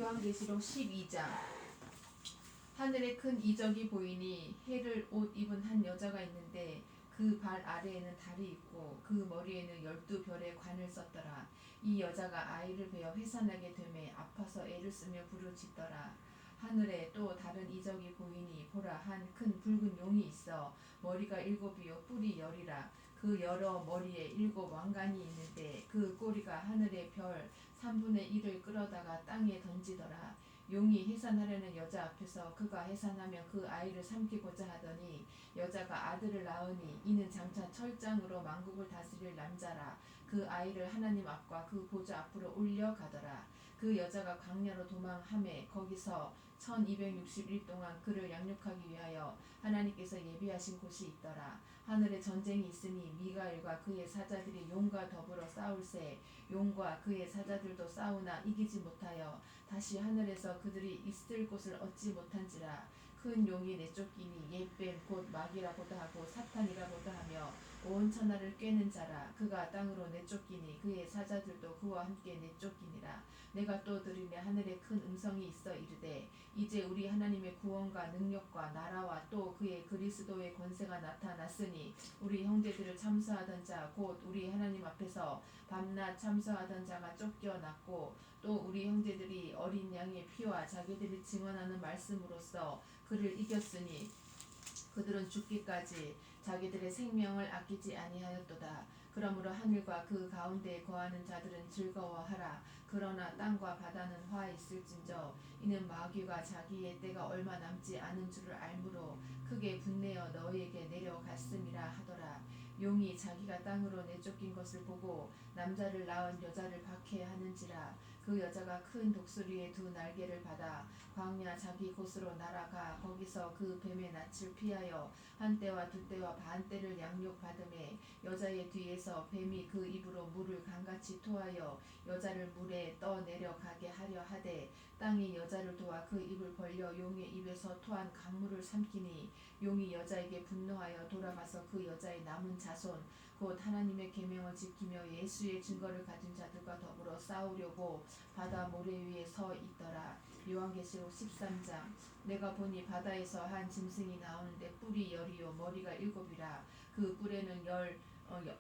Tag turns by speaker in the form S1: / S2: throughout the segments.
S1: 요한계시록 12장. 하늘에 큰 이적이 보이니 해를 옷 입은 한 여자가 있는데 그 발 아래에는 달이 있고 그 머리에는 12별의 관을 썼더라. 이 여자가 아이를 베어 회산하게 되매 아파서 애를 쓰며 부르짖더라. 하늘에 또 다른 이적이 보이니 보라, 한 큰 붉은 용이 있어 머리가 7이요 뿔이 10이라. 그 여러 머리에 7 왕관이 있는데 그 꼬리가 하늘의 별 3분의 1을 끌어다가 땅에 던지더라. 용이 해산하려는 여자 앞에서 그가 해산하면 그 아이를 삼키고자 하더니 여자가 아들을 낳으니 이는 장차 철장으로 만국을 다스릴 남자라. 그 아이를 하나님 앞과 그 보좌 앞으로 올려가더라. 그 여자가 광야로 도망하매 거기서 1260일 동안 그를 양육하기 위하여 하나님께서 예비하신 곳이 있더라. 하늘에 전쟁이 있으니 미가엘과 그의 사자들이 용과 더불어 싸울새 용과 그의 사자들도 싸우나 이기지 못하여 다시 하늘에서 그들이 있을 곳을 얻지 못한지라. 큰 용이 내쫓기니 옛뱀 곧 마귀라고도 하고 사탄이라고도 하며 온 천하를 꿰는 자라. 그가 땅으로 내쫓기니 그의 사자들도 그와 함께 내쫓기니라. 내가 또 들으며 하늘에 큰 음성이 있어 이르되 이제 우리 하나님의 구원과 능력과 나라와 또 그의 그리스도의 권세가 나타났으니 우리 형제들을 참수하던 자 곧 우리 하나님 앞에서 밤낮 참수하던 자가 쫓겨났고 또 우리 형제들이 어린 양의 피와 자기들이 증언하는 말씀으로써 그를 이겼으니 그들은 죽기까지 자기들의 생명을 아끼지 아니하였도다. 그러므로 하늘과 그 가운데에 거하는 자들은 즐거워하라. 그러나 땅과 바다는 화 있을진저 이는 마귀가 자기의 때가 얼마 남지 않은 줄을 알므로 크게 분내어 너희에게 내려갔음이라 하더라. 용이 자기가 땅으로 내쫓긴 것을 보고 남자를 낳은 여자를 박해하는지라. 그 여자가 큰 독수리의 2 날개를 받아 광야 자기 곳으로 날아가 거기서 그 뱀의 낯을 피하여 한 때와 2 때와 반 때를 양육받음에 여자의 뒤에서 뱀이 그 입으로 물을 강같이 토하여 여자를 물에 떠내려가게 하려 하되 땅이 여자를 도와 그 입을 벌려 용의 입에서 토한 강물을 삼키니 용이 여자에게 분노하여 돌아가서 그 여자의 남은 자손 곧 하나님의 계명을 지키며 예수의 증거를 가진 자들과 더불어 싸우려고 바다 모래 위에 서 있더라. 요한계시록 13장. 내가 보니 바다에서 한 짐승이 나오는데 뿔이 10이요 머리가 7이라. 그 뿔에는 10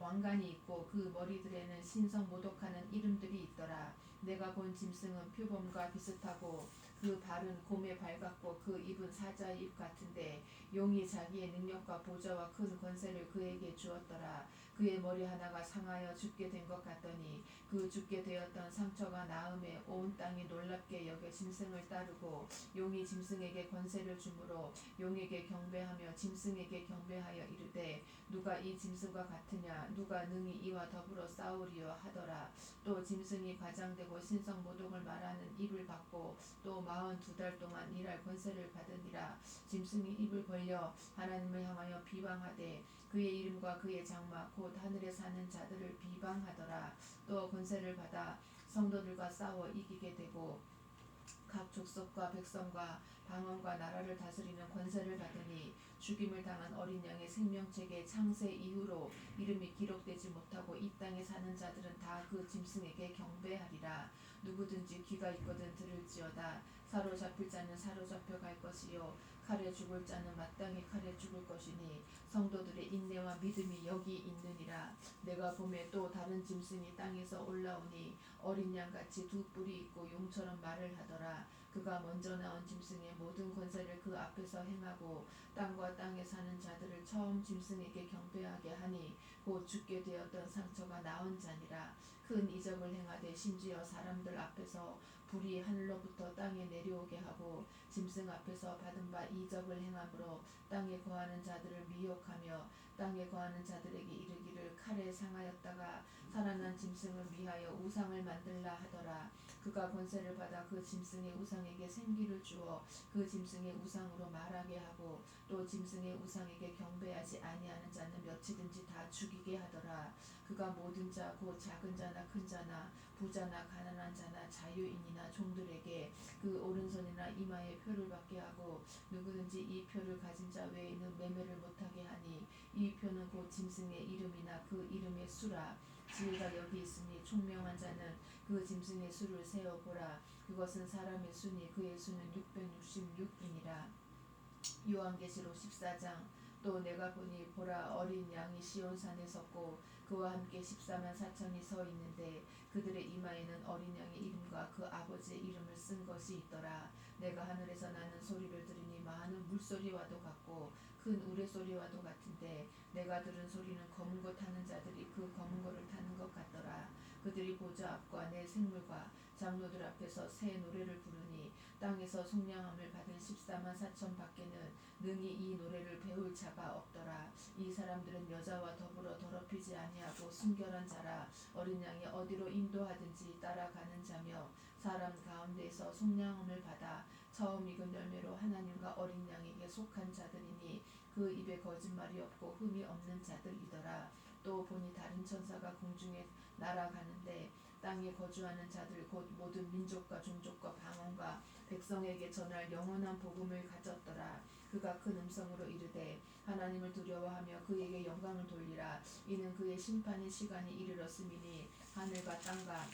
S1: 왕관이 있고 그 머리들에는 신성 모독하는 이름들이 있더라. 내가 본 짐승은 표범과 비슷하고 그 발은 곰의 발 같고 그 입은 사자의 입 같은데 용이 자기의 능력과 보좌와 큰 권세를 그에게 주었더라. 그의 머리 하나가 상하여 죽게 된 것 같더니 그 죽게 되었던 상처가 나음에 온 땅이 놀랍게 여겨 짐승을 따르고 용이 짐승에게 권세를 주므로 용에게 경배하며 짐승에게 경배하여 이르되 누가 이 짐승과 같으냐 누가 능히 이와 더불어 싸우리요 하더라. 또 짐승이 과장되고 신성 모독을 말하는 입을 받고 또 42달 동안 일할 권세를 받으니라. 짐승이 입을 벌려 하나님을 향하여 비방하되 그의 이름과 그의 장막 곧 하늘에 사는 자들을 비방하더라. 또 권세를 받아 성도들과 싸워 이기게 되고 각 족속과 백성과 방언과 나라를 다스리는 권세를 받으니 죽임을 당한 어린 양의 생명책에 창세 이후로 이름이 기록되지 못하고 이 땅에 사는 자들은 다 그 짐승에게 경배하리라. 누구든지 귀가 있거든 들을지어다. 사로잡힐 자는 사로잡혀 갈 것이요 칼에 죽을 자는 마땅히 칼에 죽을 것이니 성도들의 인내와 믿음이 여기 있느니라. 내가 보매 또 다른 짐승이 땅에서 올라오니 어린 양같이 2 뿔이 있고 용처럼 말을 하더라. 그가 먼저 나온 짐승의 모든 권세를 그 앞에서 행하고 땅과 땅에 사는 자들을 처음 짐승에게 경배하게 하니 곧 죽게 되었던 상처가 나은 자니라. 큰 이적을 행하되 심지어 사람들 앞에서 불이 하늘로부터 땅에 내려오게 하고 짐승 앞에서 받은 바 이적을 행함으로 땅에 거하는 자들을 미혹하며 땅에 거하는 자들에게 이르기를 칼에 상하였다가 살아난 짐승을 위하여 우상을 만들라 하더라. 그가 권세를 받아 그 짐승의 우상에게 생기를 주어 그 짐승의 우상으로 말하게 하고 또 짐승의 우상에게 경배하지 아니하는 자는 몇이든지 다 죽이게 하더라. 그가 모든 자 곧 작은 자나 큰 자나 부자나 가난한 자나 자유인이나 종들에게 그 오른손이나 이마에 표를 받게 하고 누구든지 이 표를 가진 자 외에는 매매를 못하게 하니 이 표는 곧 짐승의 이름이나 그 이름의 수라. 지혜가 여기 있으니 총명한 자는 그 짐승의 수를 세어보라. 그 그것은 사람의 수니 그의 수는 666이니라. 요한계시록 14장. 또 내가 보니 보라 어린 양이 시온산에 섰고 그와 함께 14만 4천이 서 있는데 그들의 이마에는 어린 양의 이름과 그 아버지의 이름을 쓴 것이 있더라. 내가 하늘에서 나는 소리를 들으니 많은 물소리와도 같고 큰 우레소리와도 같은데 내가 들은 소리는 검은 것 타는 자들이 그 검은 것을 타는 것 같더라. 그들이 보좌 앞과 내 생물과 장로들 앞에서 새 노래를 부르니 땅에서 속량함을 받은 14만 4천 밖에는 능히 이 노래를 배울 자가 없더라. 이 사람들은 여자와 더불어 더럽히지 아니하고 순결한 자라. 어린 양이 어디로 인도하든지 따라가는 자며 사람 가운데에서 속량함을 받아 처음 익은 열매로 하나님과 어린 양에게 속한 자들이니 그 입에 거짓말이 없고 흠이 없는 자들이더라. 또 보니 다른 천사가 공중에 날아가는데 땅에 거주하는 자들 곧 모든 민족과 종족과 방언과 백성에게 전할 영원한 복음을 가졌더라. 그가 큰 음성으로 이르되 하나님을 두려워하며 그에게 영광을 돌리라. 이는 그의 심판의 시간이 이르렀음이니 하늘과 땅과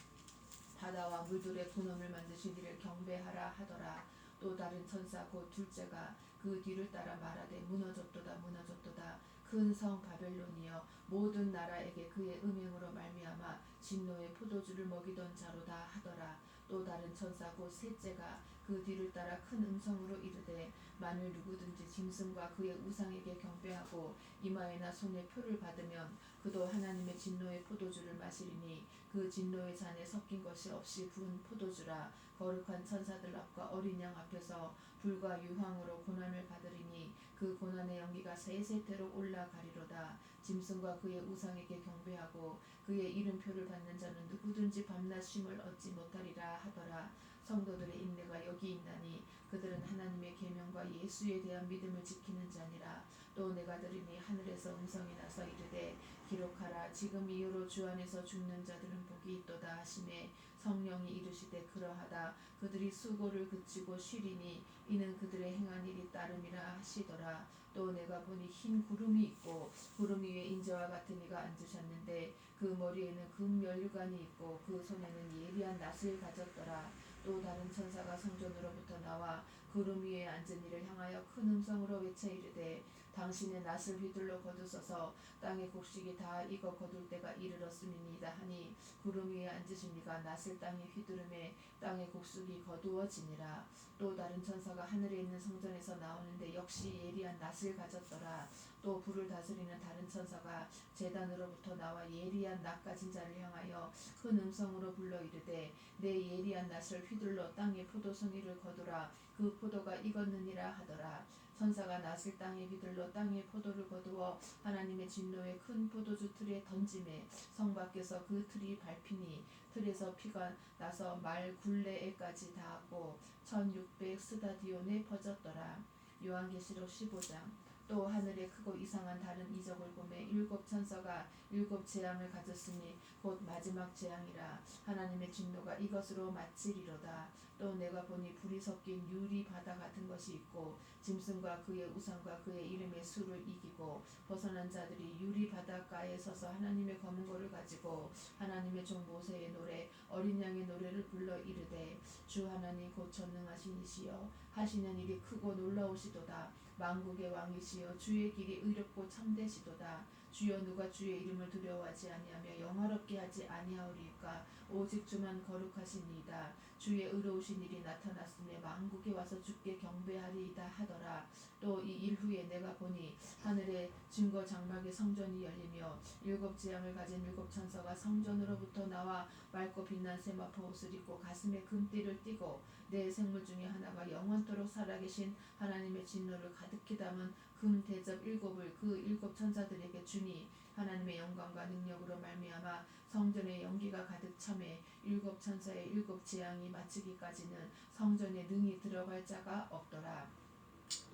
S1: 바다와 물들의 근원을 만드신 이를 경배하라 하더라. 또 다른 천사 곧 둘째가 그 뒤를 따라 말하되 무너졌도다 무너졌도다. 큰 성 바벨론이여 모든 나라에게 그의 음행으로 말미암아 진노의 포도주를 먹이던 자로다 하더라. 또 다른 천사 곧 셋째가 그 뒤를 따라 큰 음성으로 이르되 만일 누구든지 짐승과 그의 우상에게 경배하고 이마에나 손에 표를 받으면 그도 하나님의 진노의 포도주를 마시리니 그 진노의 잔에 섞인 것이 없이 부은 포도주라. 거룩한 천사들 앞과 어린 양 앞에서 불과 유황으로 고난을 받으리니 그 고난의 연기가 세세대로 올라가리로다. 짐승과 그의 우상에게 경배하고 그의 이름표를 받는 자는 누구든지 밤낮 쉼을 얻지 못하리라 하더라. 성도들의 인내가 여기 있나니 그들은 하나님의 계명과 예수에 대한 믿음을 지키는 자니라. 또 내가 들으니 하늘에서 음성이 나서 이르되 기록하라. 지금 이후로 주 안에서 죽는 자들은 복이 있도다 하시매 성령이 이르시되 그러하다. 그들이 수고를 그치고 쉬리니 이는 그들의 행한 일이 따름이라 하시더라. 또 내가 보니 흰 구름이 있고 구름 위에 인자와 같은 이가 앉으셨는데 그 머리에는 금 면류관이 있고 그 손에는 예리한 낫을 가졌더라. 또 다른 천사가 성전으로부터 나와 구름 위에 앉은 이를 향하여 큰 음성으로 외쳐 이르되 당신의 낫을 휘둘러 거두소서. 땅의 곡식이 다 익어 거둘 때가 이르렀음이니이다 하니 구름 위에 앉으신 이가 낫을 땅에 휘두르매 땅의 곡식이 거두어지니라. 또 다른 천사가 하늘에 있는 성전에서 나오는데 역시 예리한 낫을 가졌더라. 또 불을 다스리는 다른 천사가 제단으로부터 나와 예리한 낫 가진 자를 향하여 큰 음성으로 불러 이르되 내 예리한 낫을 휘둘러 땅의 포도송이를 거두라. 그 포도가 익었느니라 하더라. 천사가 낫을 땅에 휘둘러 땅의 포도를 거두어 하나님의 진노의 큰 포도주 틀에 던지매 성 밖에서 그 틀이 밟히니 틀에서 피가 나서 말 굴레에까지 닿았고 1600 스다디온에 퍼졌더라. 요한계시록 15장. 또 하늘에 크고 이상한 다른 이적을 보매 일곱 천사가 일곱 재앙을 가졌으니 곧 마지막 재앙이라. 하나님의 진노가 이것으로 마치리로다. 또 내가 보니 불이 섞인 유리 바다 같은 것이 있고 짐승과 그의 우상과 그의 이름의 수를 이기고 벗어난 자들이 유리 바닷가에 서서 하나님의 검은 고를 가지고 하나님의 종 모세의 노래 어린 양의 노래를 불러 이르되 주 하나님 곧 전능하신 이시여 하시는 일이 크고 놀라우시도다. 만국의 왕이시여 주의 길이 의롭고 참되시도다. 주여 누가 주의 이름을 두려워하지 아니하며 영화롭게 하지 아니하오리까. 오직 주만 거룩하시니이다. 주의 의로우신 일이 나타났으며 만국에 와서 주께 경배하리이다 하더라. 또 이 일 후에 내가 보니 하늘의 증거 장막의 성전이 열리며 일곱 재앙을 가진 일곱 천사가 성전으로부터 나와 맑고 빛난 세마포 옷을 입고 가슴에 금띠를 띠고 네 생물 중에 하나가 영원토록 살아계신 하나님의 진노를 가득히 담은 금 대접 일곱을 그 일곱 천사들에게 주니 하나님의 영광과 능력으로 말미암아 성전에 연기가 가득 차매 일곱 천사의 일곱 재앙이 마치기까지는 성전에 능히 들어갈 자가 없더라.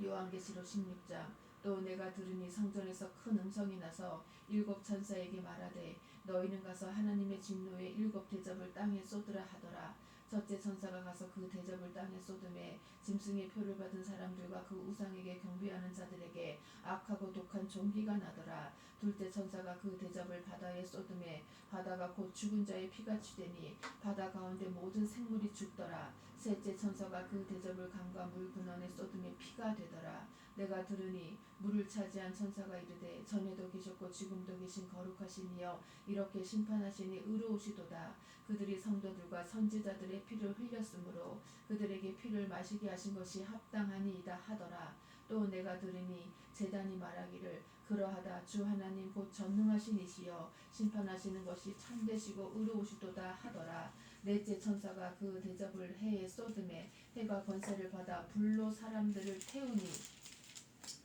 S1: 요한계시록 16장. 또 내가 들으니 성전에서 큰 음성이 나서 일곱 천사에게 말하되 너희는 가서 하나님의 진노의 일곱 대접을 땅에 쏟으라 하더라. 첫째 천사가 가서 그 대접을 땅에 쏟음에 짐승의 표를 받은 사람들과 그 우상에게 경배하는 자들에게 악하고 독한 종기가 나더라. 둘째 천사가 그 대접을 바다에 쏟음에 바다가 곧 죽은 자의 피같이 되니 바다 가운데 모든 생물이 죽더라. 셋째 천사가 그 대접을 강과 물 근원에 쏟음에 피가 되더라. 내가 들으니 물을 차지한 천사가 이르되 전에도 계셨고 지금도 계신 거룩하신 이여 이렇게 심판하시니 의로우시도다. 그들이 성도들과 선지자들의 피를 흘렸으므로 그들에게 피를 마시게 하신 것이 합당하니이다 하더라. 또 내가 들으니 제단이 말하기를 그러하다 주 하나님 곧 전능하신 이시여 심판하시는 것이 참되시고 의로우시도다 하더라. 넷째 천사가 그 대접을 해에 쏟음에 해가 권세를 받아 불로 사람들을 태우니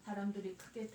S1: 사람들이 크게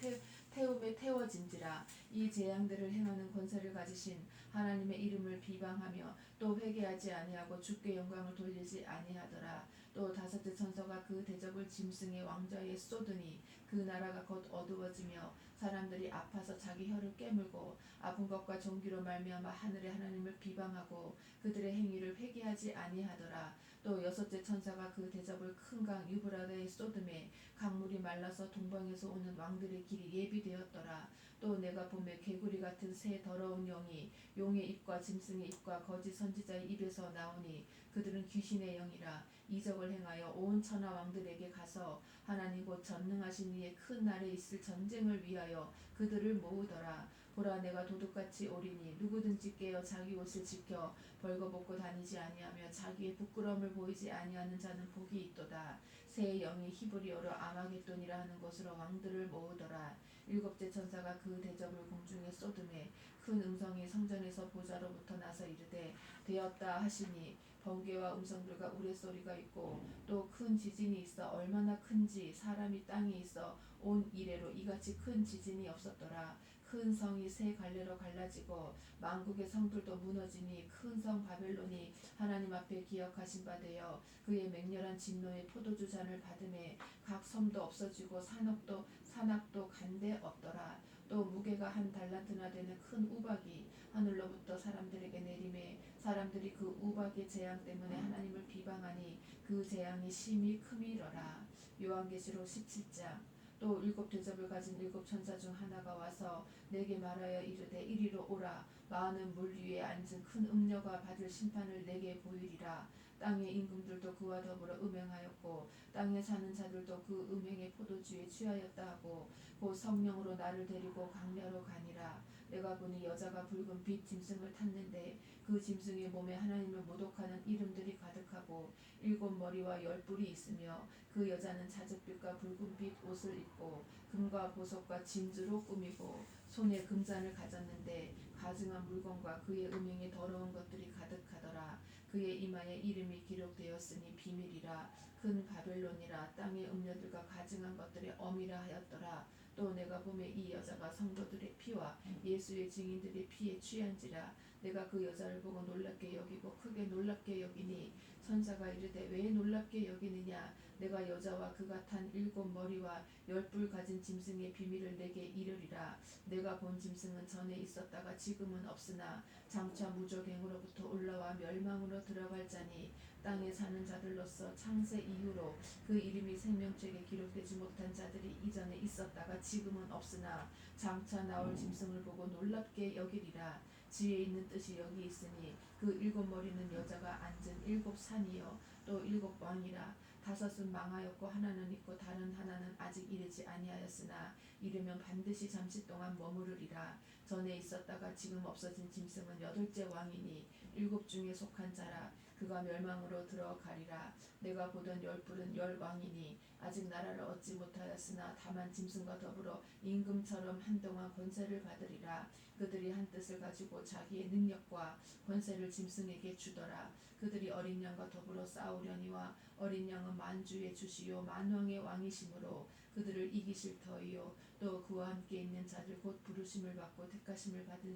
S1: 태움에 태워진지라. 이 재앙들을 행하는 권세를 가지신 하나님의 이름을 비방하며 또 회개하지 아니하고 주께 영광을 돌리지 아니하더라. 또 다섯째 천사가 그 대접을 짐승의 왕좌에 쏟으니 그 나라가 곧 어두워지며 사람들이 아파서 자기 혀를 깨물고 아픈 것과 종기로 말미암아 하늘의 하나님을 비방하고 그들의 행위를 회개하지 아니하더라. 또 여섯째 천사가 그 대접을 큰 강 유브라데에 쏟음에 강물이 말라서 동방에서 오는 왕들의 길이 예비되었더라. 또 내가 보매 개구리 같은 새 더러운 영이 용의 입과 짐승의 입과 거짓 선지자의 입에서 나오니 그들은 귀신의 영이라. 이적을 행하여 온 천하 왕들에게 가서 하나님 곧 전능하신 이의 큰 날에 있을 전쟁을 위하여 그들을 모으더라. 보라 내가 도둑같이 오리니 누구든지 깨어 자기 옷을 지켜 벌거벗고 다니지 아니하며 자기의 부끄러움을 보이지 아니하는 자는 복이 있도다. 새 영이 히브리어로 아마겟돈이라 하는 곳으로 왕들을 모으더라. 일곱째 천사가 그 대접을 공중에 쏟음에 큰 음성이 성전에서 보좌로부터 나서 이르되 되었다 하시니 번개와 음성들과 우레소리가 있고 또 큰 지진이 있어 얼마나 큰지 사람이 땅에 있어 온 이래로 이같이 큰 지진이 없었더라. 큰 성이 세 갈래로 갈라지고 만국의 성들도 무너지니 큰 성 바벨론이 하나님 앞에 기억하신 바 되어 그의 맹렬한 진노의 포도주 잔을 받음에 각 섬도 없어지고 산악도 간데 없더라. 또 무게가 한 달란트나 되는 큰 우박이 하늘로부터 사람들에게 내림에 사람들이 그 우박의 재앙 때문에 하나님을 비방하니 그 재앙이 심히 크미러라. 요한계시록 17장. 또 일곱 대접을 가진 일곱 천사 중 하나가 와서 내게 말하여 이르되 이리로 오라. 많은 물 위에 앉은 큰 음녀가 받을 심판을 내게 보이리라. 땅의 임금들도 그와 더불어 음행하였고 땅에 사는 자들도 그 음행의 포도주에 취하였다 하고 곧 성령으로 나를 데리고 광야로 가니라. 내가 보니 여자가 붉은 빛 짐승을 탔는데 그 짐승의 몸에 하나님을 모독하는 이름들이 가득하고 일곱 머리와 열 뿔이 있으며 그 여자는 자줏빛과 붉은빛 옷을 입고 금과 보석과 진주로 꾸미고 손에 금잔을 가졌는데 가증한 물건과 그의 음행에 더러운 것들이 가득하더라. 그의 이마에 이름이 기록되었으니 비밀이라. 큰 바벨론이라. 땅의 음녀들과 가증한 것들의 어미라 하였더라. 또 내가 보매 이 여자가 성도들의 피와 예수의 증인들의 피에 취한지라. 내가 그 여자를 보고 놀랍게 여기고 크게 놀랍게 여기니 천사가 이르되 왜 놀랍게 여기느냐. 내가 여자와 그가 탄 일곱 머리와 열 뿔 가진 짐승의 비밀을 내게 이르리라. 내가 본 짐승은 전에 있었다가 지금은 없으나 장차 무저갱으로부터 올라와 멸망으로 들어갈 자니 땅에 사는 자들로서 창세 이후로 그 이름이 생명책에 기록되지 못한 자들이 이전에 있었다가 지금은 없으나 장차 나올 짐승을 보고 놀랍게 여기리라. 지혜 있는 뜻이 여기 있으니 그 일곱 머리는 여자가 앉은 일곱 산이요 또 일곱 왕이라. 다섯은 망하였고 하나는 있고 다른 하나는 아직 이르지 아니하였으나 이르면 반드시 잠시 동안 머무르리라. 전에 있었다가 지금 없어진 짐승은 여덟째 왕이니 일곱 중에 속한 자라. 그가 멸망으로 들어가리라. 내가 보던 열 뿔은 열 왕이니 아직 나라를 얻지 못하였으나 다만 짐승과 더불어 임금처럼 한동안 권세를 받으리라. 그들이 한 뜻을 가지고 자기의 능력과 권세를 짐승에게 주더라. 그들이 어린 양과 더불어 싸우려니와 어린 양은 만주의 주시요 만왕의 왕이시므로 그들을 이기실 터이요 또 그와 함께 있는 자들 곧 부르심을 받고 택하심을 받은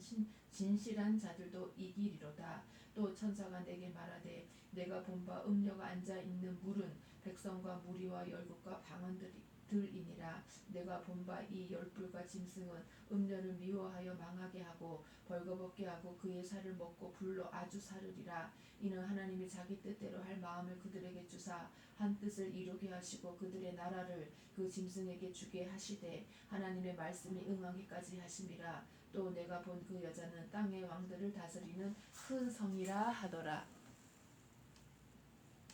S1: 진실한 자들도 이기리로다. 또 천사가 내게 말하되 내가 본 바 음녀가 앉아 있는 물은 백성과 무리와 열국과 방언들이니라. 내가 본 바 이 열불과 짐승은 음녀를 미워하여 망하게 하고 벌거벗게 하고 그의 살을 먹고 불로 아주 사르리라. 이는 하나님이 자기 뜻대로 할 마음을 그들에게 주사 한 뜻을 이루게 하시고 그들의 나라를 그 짐승에게 주게 하시되 하나님의 말씀이 응하기까지 하심이라. 또 내가 본 그 여자는 땅의 왕들을 다스리는 큰 성이라 하더라.